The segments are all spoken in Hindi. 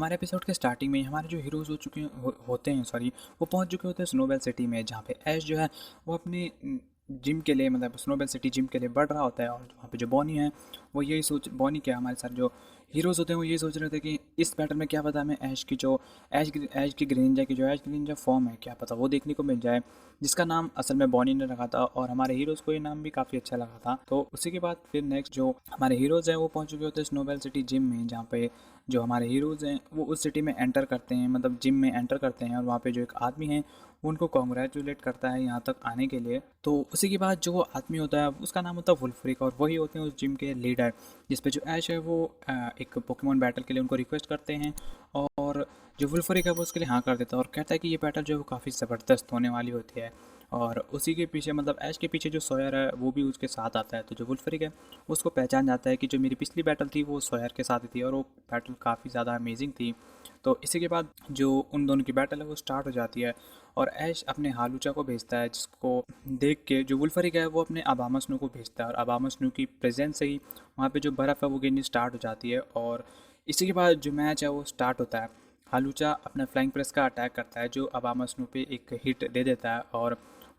हमारे एपिसोड के स्टार्टिंग में ही हमारे जो हीरोज होते हैं सॉरी, वो पहुंच चुके होते हैं स्नोबेल सिटी में, जहाँ पे ऐश जो है वो अपनी जिम के लिए, मतलब स्नोबेल सिटी जिम के लिए बढ़ रहा होता है। और वहाँ पे जो बॉनी है वो यही सोच, बॉनी क्या, हमारे साथ जो हीरोज होते हैं वो यही सोच रहे थे कि इस बैटल में क्या पता हमें ऐश की ग्रेनिंजा की जो ऐश ग्रेनिंजा फॉर्म है, क्या पता वो देखने को मिल जाए, जिसका नाम असल में बॉनी ने रखा था। और हमारे हीरोज़ को ये नाम भी काफ़ी अच्छा लगा था। तो उसी के बाद फिर नेक्स्ट जो हमारे हीरोज़ हैं वो पहुंच चुके होते हैं स्नोबेल सिटी जिम में, जहाँ पे जो हमारे हीरोज़ हैं वो उस सिटी में एंटर करते हैं, मतलब जिम में एंटर करते हैं। और वहाँ पे जो एक आदमी है वो उनको कॉन्ग्रेचुलेट करता है यहाँ तक आने के लिए। तो उसी के बाद जो वो आदमी होता है उसका नाम होता है वुल्फ्रिक, और वही होते हैं उस जिम के लीडर, जिसपे जो ऐश है वो एक पोकेमॉन बैटल के लिए उनको रिक्वेस्ट करते हैं। और जो वुल्फ्रिक है वो उसके लिए हाँ कर देता है और कहता है कि ये बैटल जो है वो काफ़ी ज़बरदस्त होने वाली होती है। और उसी के पीछे, मतलब ऐश के पीछे जो सोयर है वो भी उसके साथ आता है। तो जो वुल्फ्रिक है उसको पहचान जाता है कि जो मेरी पिछली बैटल थी वो सोयर के साथ ही थी और वो बैटल काफ़ी ज़्यादा अमेजिंग थी। तो इसी के बाद जो उन दोनों की बैटल है वो स्टार्ट हो जाती है और ऐश अपने हालूचा को भेजता है, जिसको देख के जो वुल्फ्रिक है वो अपने अबामा स्नो को भेजता है। और अबामा स्नो की प्रेजेंस से ही वहाँ पे जो बर्फ़ है वो गिरनी स्टार्ट हो जाती है। और इसी के बाद जो मैच है वो स्टार्ट होता है। हालूचा अपना फ्लाइंग प्रेस का अटैक करता है जो अबामा स्नो पे एक हिट दे देता है। और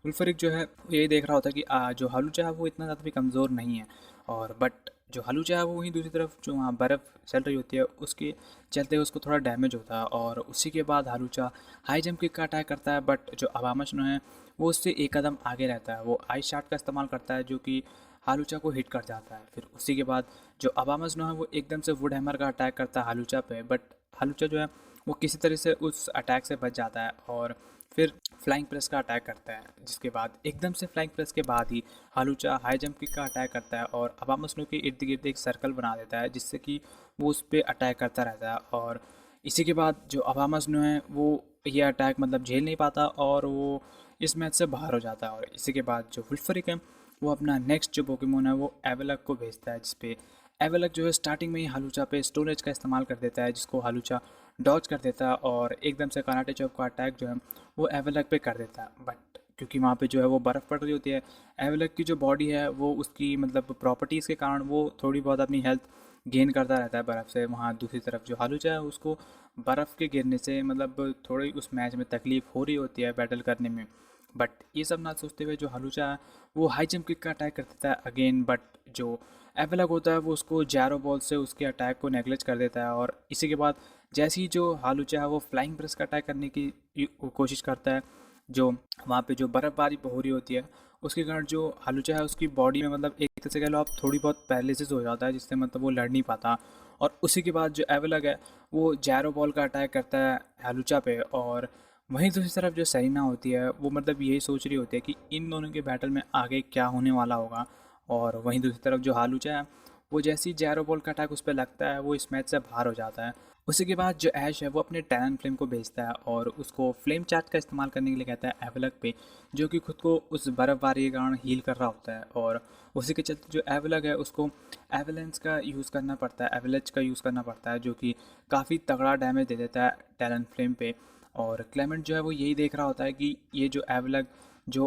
वुल्फ्रिक जो है वो यही देख रहा होता है कि जो हालूचा है वो इतना ज़्यादा भी कमज़ोर नहीं है। और बट जो हालूचा है वो वहीं दूसरी तरफ जो वहाँ बर्फ़ चल रही होती है उसके चलते उसको थोड़ा डैमेज होता है। और उसी के बाद हालूचा हाई जंप किक का अटैक करता है, बट जो अबामा स्नो है वो उससे एक कदम आगे रहता है। वो आइस शार्ट का इस्तेमाल करता है जो कि हालूचा को हिट कर जाता है। फिर उसी के बाद जो अबामा स्नो है वो एकदम से वुड हैमर का अटैक करता है हालूचा पे, बट हालूचा जो है वो किसी तरह से उस अटैक से बच जाता है और फिर फ्लाइंग प्रेस का अटैक करता है। जिसके बाद एकदम से फ्लाइंग प्रेस के बाद ही हालूचा हाई जंप किक का अटैक करता है और अबामा स्नो के इर्द गिर्द एक सर्कल बना देता है, जिससे कि वो उस पर अटैक करता रहता है। और इसी के बाद जो अबामा स्नो है वो ये अटैक मतलब झेल नहीं पाता और वो इस मैच से बाहर हो जाता है। और इसी के बाद जो वुल्फ्रिक है वो अपना नेक्स्ट जो पोकेमोन है वो एवेलक को भेजता है, जिसपे एवेलक जो है स्टार्टिंग में ही हालूचा पे स्टोन एज का इस्तेमाल कर देता है, जिसको हालूचा डॉज कर देता है और एकदम से कराटे चॉप का अटैक जो है वो एवेलक पे कर देता है। बट क्योंकि वहाँ पे जो है वो बर्फ़ पड़ रही होती है, एवेलक की जो बॉडी है वो उसकी मतलब प्रॉपर्टीज़ के कारण वो थोड़ी बहुत अपनी हेल्थ गेन करता रहता है बर्फ़ से। वहाँ दूसरी तरफ जो हालूचा है उसको बर्फ़ के गिरने से मतलब थोड़ी उस मैच में तकलीफ़ हो रही होती है बैटल करने में। बट ये सब ना सोचते हुए जो हालूचा है वो हाई जंप किक का अटैक कर देता है अगेन, बट जो एवेलक होता है वो उसको जैरो बॉल से उसके अटैक को नेगलेक्ट कर देता है। और इसी के बाद जैसे ही जो हालूचा है वो फ्लाइंग प्रेस का अटैक करने की कोशिश करता है, जो वहाँ पे जो बर्फ़बारी हो रही होती है उसके कारण जो हालूचा है उसकी बॉडी में मतलब एक तरह से कह लो आप थोड़ी बहुत पैरालिसिस हो जाता है, जिससे मतलब वो लड़ नहीं पाता। और उसी के बाद जो एवेलक है वो जैरो बॉल का अटैक करता है हालूचा पे। और वहीं दूसरी तरफ जो सेरिना होती है वो मतलब यही सोच रही होती है कि इन दोनों के बैटल में आगे क्या होने वाला होगा। और वहीं दूसरी तरफ जो हालूचा है वो जैसे ही जैरो बॉल का अटैक उस पर लगता है वो इस मैच से बाहर हो जाता है। उसी के बाद जो ऐश है वो अपने टैलेंट फ्लेम को भेजता है और उसको फ्लेम चार्ज का इस्तेमाल करने के लिए कहता है एवेलक पे, जो कि खुद को उस बर्फ़बारी के कारण हील कर रहा होता है। और उसी के चलते जो एवेलक है उसको एवेलेंस का यूज़ करना पड़ता है, एवेलेज का यूज़ करना पड़ता है, जो कि काफ़ी तगड़ा डैमेज दे देता है टैलेंट फ्लेम पे। और क्लेमेंट जो है वो यही देख रहा होता है कि ये जो एवेलक जो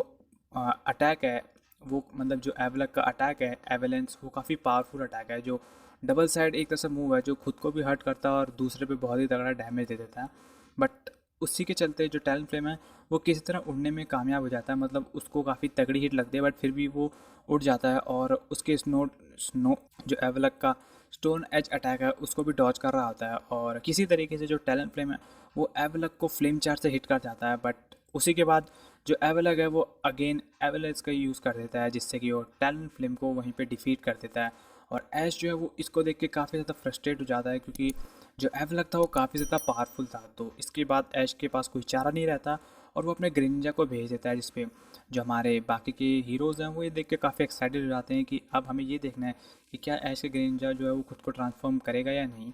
अटैक है वो मतलब जो एवेलक का अटैक है एवेलेंस, वो काफ़ी पावरफुल अटैक है जो डबल साइड एक तरह से मूव है, जो खुद को भी हर्ट करता है और दूसरे पे बहुत ही तगड़ा डैमेज दे देता है। बट उसी के चलते जो टैलेंट फ्लेम है वो किसी तरह उड़ने में कामयाब हो जाता है, मतलब उसको काफ़ी तगड़ी हिट लगती है बट फिर भी वो उड़ जाता है और उसके स्नो स्नो जो एवेलक का स्टोन एज अटैक है उसको भी डॉज कर रहा होता है। और किसी तरीके से जो टैलेंट फ्लेम है वो एवेलक को फ्लेम चार्ज से हिट कर जाता है। बट उसी के बाद जो एवेलक है वो अगेन एवेलेज का यूज़ कर देता है, जिससे कि वो टैलेंट फ्लेम को वहीं पे डिफीट कर देता है। और ऐश जो है वो इसको देख के काफ़ी ज़्यादा फ्रस्ट्रेट हो जाता है, क्योंकि जो एवेलक था वो काफ़ी ज़्यादा पावरफुल था। तो इसके बाद ऐश के पास कोई चारा नहीं रहता और वो अपने ग्रेनिंजा को भेज देता है, जिसपे जो हमारे बाकी के हीरोज़ हैं वो ये देख के काफ़ी एक्साइटेड हो जाते हैं कि अब हमें ये देखना है कि क्या ऐश का ग्रेनिंजा जो है वो खुद को ट्रांसफॉर्म करेगा या नहीं।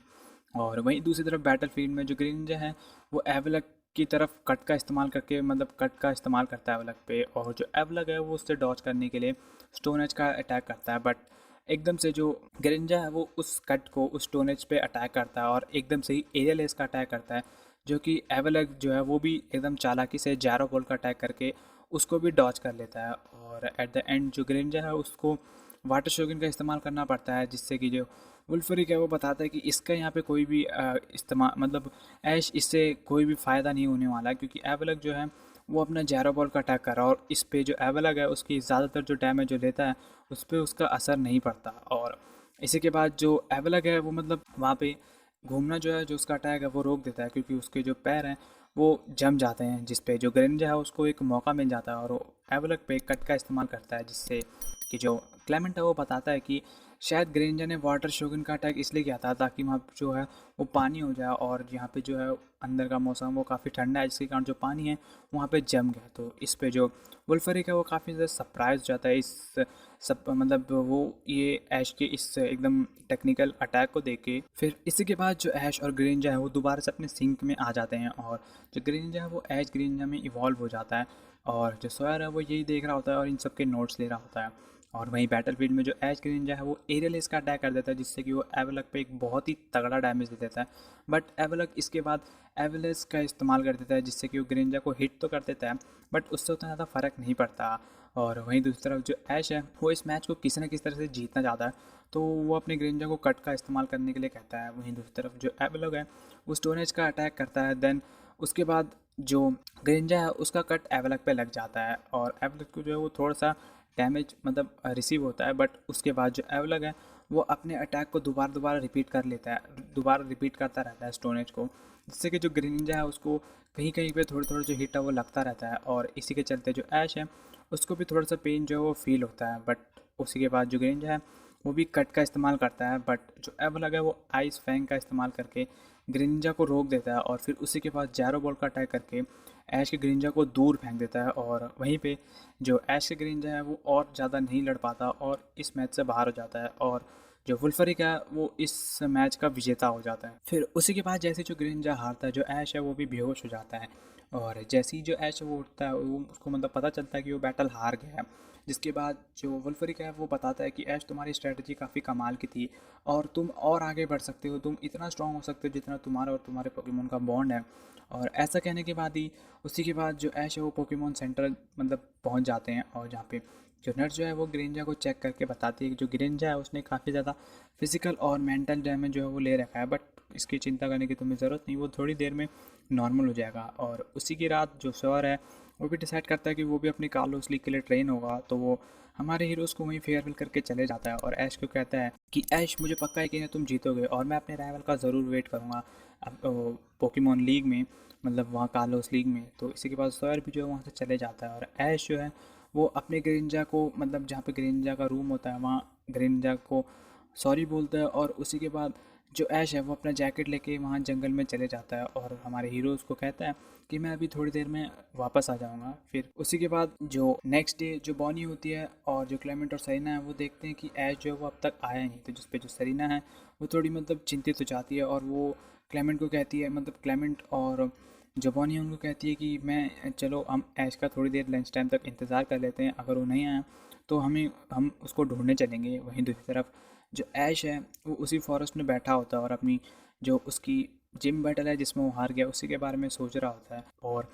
और वहीं दूसरी तरफ बैटल फील्ड में जो ग्रेनिंजा है वो एवेलक की तरफ कट का इस्तेमाल करके मतलब कट का इस्तेमाल करता है एवेलक पे, और जो एवेलक है वो उससे डॉज करने के लिए स्टोन एज का अटैक करता है। बट एकदम से जो ग्रेनिंजा है वो उस कट को उस स्टोन एज पे अटैक करता है और एकदम से ही एरियल एज का अटैक करता है, जो कि एवेलक जो है वो भी एकदम चालाकी से जैरो बॉल का अटैक करके उसको भी डॉज कर लेता है। और एट द एंड जो ग्रेनिंजा है उसको वाटर शोगिन का इस्तेमाल करना पड़ता है, जिससे कि जो वुल्फरिक है वो बताता है कि इसका यहाँ पे कोई भी इस्तेमाल मतलब ऐश इससे कोई भी फ़ायदा नहीं होने वाला है, क्योंकि एवलक जो है वो अपना जैरो बॉल का अटैक कर रहा है और इस पे जो एवलक है उसकी ज़्यादातर जो डैमेज जो लेता है उस पर उसका असर नहीं पड़ता। और इसी के बाद जो एवलक है वो मतलब वहाँ पे घूमना जो है, जो उसका अटैक है वो रोक देता है, क्योंकि उसके जो पैर हैं वो जम जाते हैं, जिस पे जो ग्रेनिंजा है उसको एक मौका मिल जाता है और वो एवलक पे कट का इस्तेमाल करता है, जिससे कि जो क्लेमेंट है वो बताता है कि शायद ग्रेनिंजा ने वाटर शोगन का अटैक इसलिए किया था ताकि वहाँ पे जो है वो पानी हो जाए, और यहाँ पे जो है अंदर का मौसम वो काफ़ी ठंडा है, जिसके कारण जो पानी है वहाँ पे जम गया। तो इस पे जो वुल्फरिक है वो काफ़ी ज़्यादा सरप्राइज हो जाता है इस सब मतलब वो ये ऐश के इस एकदम टेक्निकल अटैक को देख के। फिर इसी के बाद जो ऐश और ग्रेनिंजा है वो दोबारा से अपने सिंक में आ जाते हैं, और जो ग्रेनिंजा है वो ऐश ग्रेनिंजा में इवॉल्व हो जाता है, और जो सोयर है वो यही देख रहा होता है और इन सब के नोट्स ले रहा होता है। और वहीं बैटलफील्ड में जो ऐश ग्रेनिंजा है वो एरियल इसका अटैक कर देता है, जिससे कि वो एवलक पे एक बहुत ही तगड़ा डैमेज दे देता है। बट एवलक इसके बाद एवलेस का इस्तेमाल कर देता है, जिससे कि वो ग्रेनिंजा को हिट तो कर देता है बट उससे उतना ज़्यादा फ़र्क नहीं पड़ता। और वहीं दूसरी तरफ जो ऐश है वो इस मैच को किसी न किसी तरह से जीतना चाहता है, तो वो अपने ग्रेनिंजा को कट का इस्तेमाल करने के लिए कहता है। वहीं दूसरी तरफ जो एवलक है वो स्टोन एज का अटैक करता है, देन उसके बाद जो ग्रेनिंजा है उसका कट एवलक पे लग जाता है और एवलक को जो है वो थोड़ा सा डैमेज मतलब रिसीव होता है। बट उसके बाद जो एवलक है वो अपने अटैक को दोबारा दोबारा रिपीट कर लेता है, दोबारा रिपीट करता रहता है स्टोन एज को, जिससे कि जो ग्रेनिंजा है उसको कहीं कहीं पे थोड़ा थोड़ा जो हिट है वो लगता रहता है, और इसी के चलते जो ऐश है उसको भी थोड़ा सा पेन जो है वो फील होता है। बट उसी के बाद जो ग्रेनिंजा है वो भी कट का इस्तेमाल करता है, बट जो एवलक है वो आइस फैंग का इस्तेमाल करके ग्रेनिंजा को रोक देता है, और फिर उसी के बाद जैरो बॉल का अटैक करके ऐश के ग्रेनिंजा को दूर फेंक देता है, और वहीं पे जो ऐश के ग्रेनिंजा है वो और ज़्यादा नहीं लड़ पाता और इस मैच से बाहर हो जाता है, और जो वुल्फरिक है वो इस मैच का विजेता हो जाता है। फिर उसी के बाद जैसे जो ग्रेनिंजा हारता है जो ऐश है वो भी बेहोश हो जाता है, और जैसे ही जो ऐश है वो उठता है वो उसको मतलब पता चलता है कि वो बैटल हार गया है। जिसके बाद जो वुल्फरिक है वो बताता है कि ऐश तुम्हारी स्ट्रेटजी काफ़ी कमाल की थी और तुम और आगे बढ़ सकते हो, तुम इतना स्ट्रांग हो सकते हो जितना तुम्हारा और तुम्हारे पोकेमोन का बॉन्ड है। और ऐसा कहने के बाद ही उसी के बाद जो ऐश है वो पोकेमोन सेंटर मतलब पहुंच जाते हैं, और जहाँ पे जो नर्स जो है वो ग्रेनिंजा को चेक करके बताती है कि जो ग्रेनिंजा है उसने काफ़ी ज़्यादा फिजिकल और मेंटल डैमेज जो है वो ले रखा है, बट इसकी चिंता करने की तुम्हें ज़रूरत नहीं, वो थोड़ी देर में नॉर्मल हो जाएगा। और उसी की रात जो श्योर है वो भी डिसाइड करता है कि वो भी अपनी कार्लोस लीग के लिए ट्रेन होगा, तो वो हमारे हीरोज़ को वहीं फेयरवेल करके चले जाता है और ऐश को कहता है कि ऐश मुझे पक्का है कि तुम जीतोगे और मैं अपने राइवल का ज़रूर वेट करूँगा अब पोकेमॉन लीग में, मतलब वहाँ कार्लोस लीग में। तो इसी के बाद सोयर भी जो है वहाँ से चले जाता है और ऐश जो है वो अपने ग्रेनिंजा को मतलब जहाँ पे ग्रेनिंजा का रूम होता है वहाँ ग्रेनिंजा को सॉरी बोलता है, और उसी के बाद जो ऐश है वो अपना जैकेट लेके वहाँ जंगल में चले जाता है और हमारे हीरोज़ को कहता है कि मैं अभी थोड़ी देर में वापस आ जाऊँगा। फिर उसी के बाद जो नेक्स्ट डे जो बॉनी होती है और जो क्लेमेंट और सरीना है वो देखते हैं कि ऐश जो है वो अब तक आया नहीं, तो जिस पे जो सरीना है वो थोड़ी मतलब चिंतित हो जाती है और वो क्लेमेंट को कहती है, मतलब क्लेमेंट और जो बॉनी है उनको कहती है कि मैं चलो हम ऐश का थोड़ी देर लंच टाइम तक इंतज़ार कर लेते हैं, अगर वो नहीं आया तो हम उसको ढूंढने चलेंगे। वहीं दूसरी तरफ जो ऐश है वो उसी फॉरेस्ट में बैठा होता है और अपनी जो उसकी जिम बैटल है जिसमें वो हार गया उसी के बारे में सोच रहा होता है, और